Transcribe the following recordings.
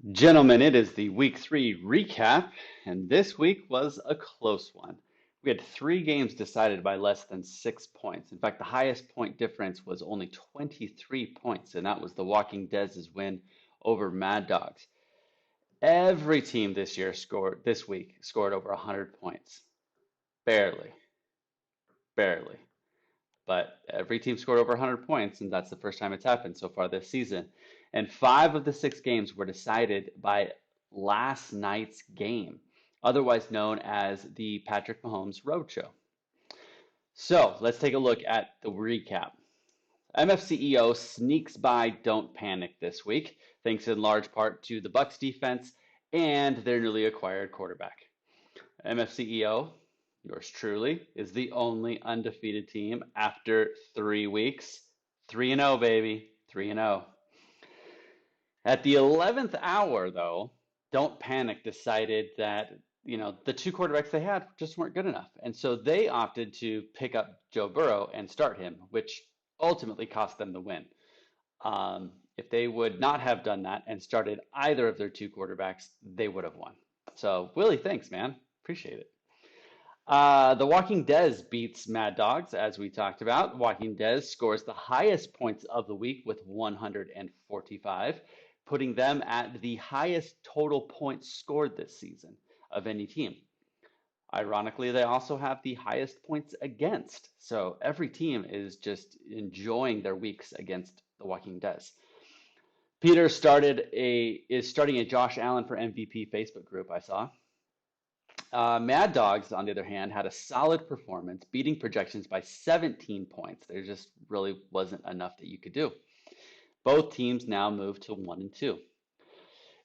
Gentlemen, it is the week 3 recap, and this week was a close one. We had 3 games decided by less than 6 points. In fact, the highest point difference was only 23 points, and that was the Walking Dead's win over Mad Dogs. Every team this week scored over 100 points. Barely, barely. But every team scored over 100 points, and that's the first time it's happened so far this season. And 5 of the 6 games were decided by last night's game, otherwise known as the Patrick Mahomes Roadshow. So let's take a look at the recap. MFCEO sneaks by Don't Panic this week, thanks in large part to the Bucks defense and their newly acquired quarterback. MFCEO, yours truly, is the only undefeated team after 3 weeks. 3-0, baby. 3-0. At the 11th hour, though, Don't Panic decided that, the 2 quarterbacks they had just weren't good enough. And so they opted to pick up Joe Burrow and start him, which ultimately cost them the win. If they would not have done that and started either of their 2 quarterbacks, they would have won. So, Willie, thanks, man. Appreciate it. The Walking Dead beats Mad Dogs, as we talked about. Walking Dead scores the highest points of the week with 145, putting them at the highest total points scored this season of any team. Ironically, they also have the highest points against. So every team is just enjoying their weeks against the Walking Dead. Peter is starting a Josh Allen for MVP Facebook group I saw. Mad Dogs, on the other hand, had a solid performance, beating projections by 17 points. There just really wasn't enough that you could do. Both teams now move to 1-2.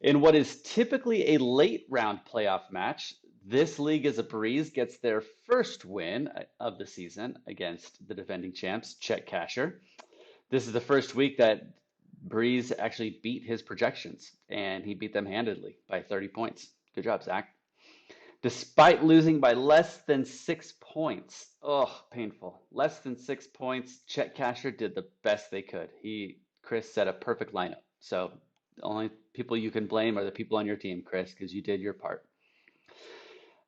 In what is typically a late round playoff match, this league as a breeze gets their first win of the season against the defending champs, Chet Casher. This is the first week that Breeze actually beat his projections, and he beat them handedly by 30 points. Good job, Zach. Despite losing by less than 6 points. Oh, painful. Less than 6 points. Chet Casher did the best they could. Chris set a perfect lineup. So the only people you can blame are the people on your team, Chris, because you did your part.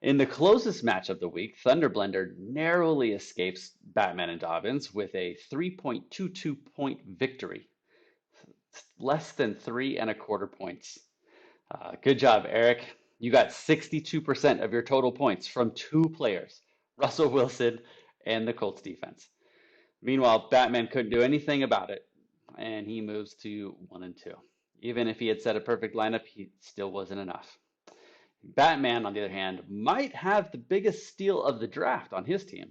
In the closest match of the week, Thunder Blender narrowly escapes Batman and Dobbins with a 3.22 point victory. Less than 3.25 points. Good job, Eric. You got 62% of your total points from 2 players, Russell Wilson and the Colts defense. Meanwhile, Batman couldn't do anything about it, and he moves to 1-2. Even if he had set a perfect lineup, he still wasn't enough. Batman, on the other hand, might have the biggest steal of the draft on his team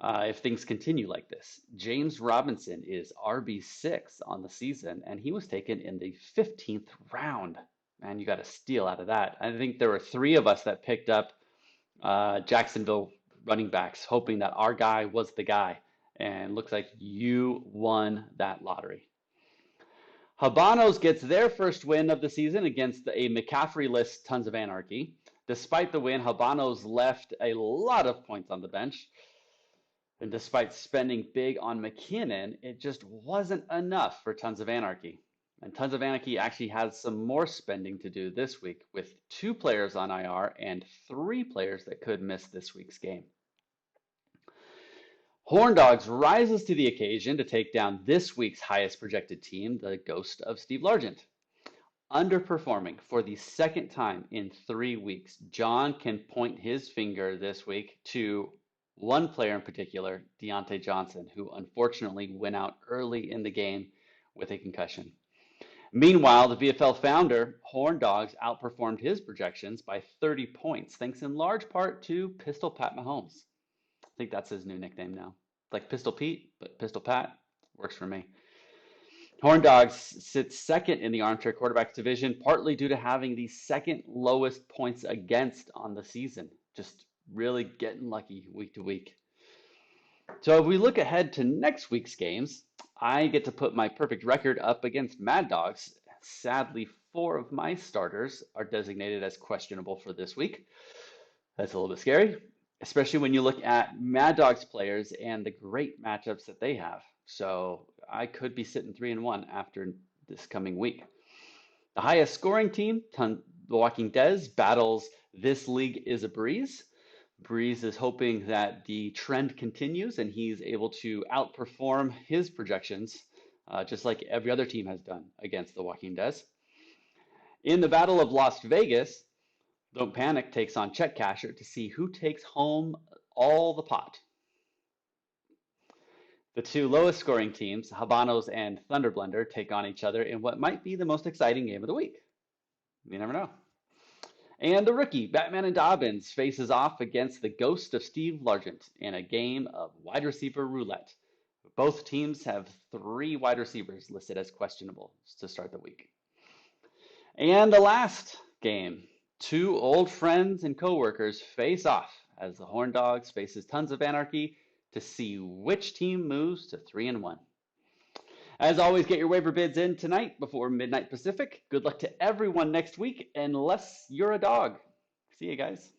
if things continue like this. James Robinson is RB6 on the season, and he was taken in the 15th round. Man, you got a steal out of that. I think there were 3 of us that picked up Jacksonville running backs, hoping that our guy was the guy. And looks like you won that lottery. Habanos gets their first win of the season against a McCaffrey-less Tons of Anarchy. Despite the win, Habanos left a lot of points on the bench. And despite spending big on McKinnon, it just wasn't enough for Tons of Anarchy. And Tons of Anarchy actually has some more spending to do this week with 2 players on IR and 3 players that could miss this week's game. Horn Dogs rises to the occasion to take down this week's highest projected team, the Ghost of Steve Largent. Underperforming for the second time in 3 weeks, John can point his finger this week to one player in particular, Deontay Johnson, who unfortunately went out early in the game with a concussion. Meanwhile, the VFL founder, Horn Dogs, outperformed his projections by 30 points, thanks in large part to Pistol Pat Mahomes. I think that's his new nickname now. Like Pistol Pete, but Pistol Pat works for me. Horn Dogs sits second in the armchair quarterbacks division, partly due to having the second lowest points against on the season. Just really getting lucky week to week. So if we look ahead to next week's games, I get to put my perfect record up against Mad Dogs. Sadly, 4 of my starters are designated as questionable for this week. That's a little bit scary, especially when you look at Mad Dogs players and the great matchups that they have. So I could be sitting 3-1 after this coming week. The highest scoring team, The Walking Dead, battles This League is a Breeze. Breeze is hoping that the trend continues and he's able to outperform his projections, just like every other team has done against The Walking Dead. In the Battle of Las Vegas, Don't Panic takes on Check Casher to see who takes home all the pot. The two lowest scoring teams, Habanos and Thunder Blender, take on each other in what might be the most exciting game of the week. You never know. And the rookie, Batman and Dobbins, faces off against the ghost of Steve Largent in a game of wide receiver roulette. Both teams have 3 wide receivers listed as questionable to start the week. And the last game, 2 old friends and coworkers face off as the Horn Dogs faces Tons of Anarchy to see which team moves to 3-1. As always, get your waiver bids in tonight before midnight Pacific. Good luck to everyone next week, unless you're a dog. See you guys.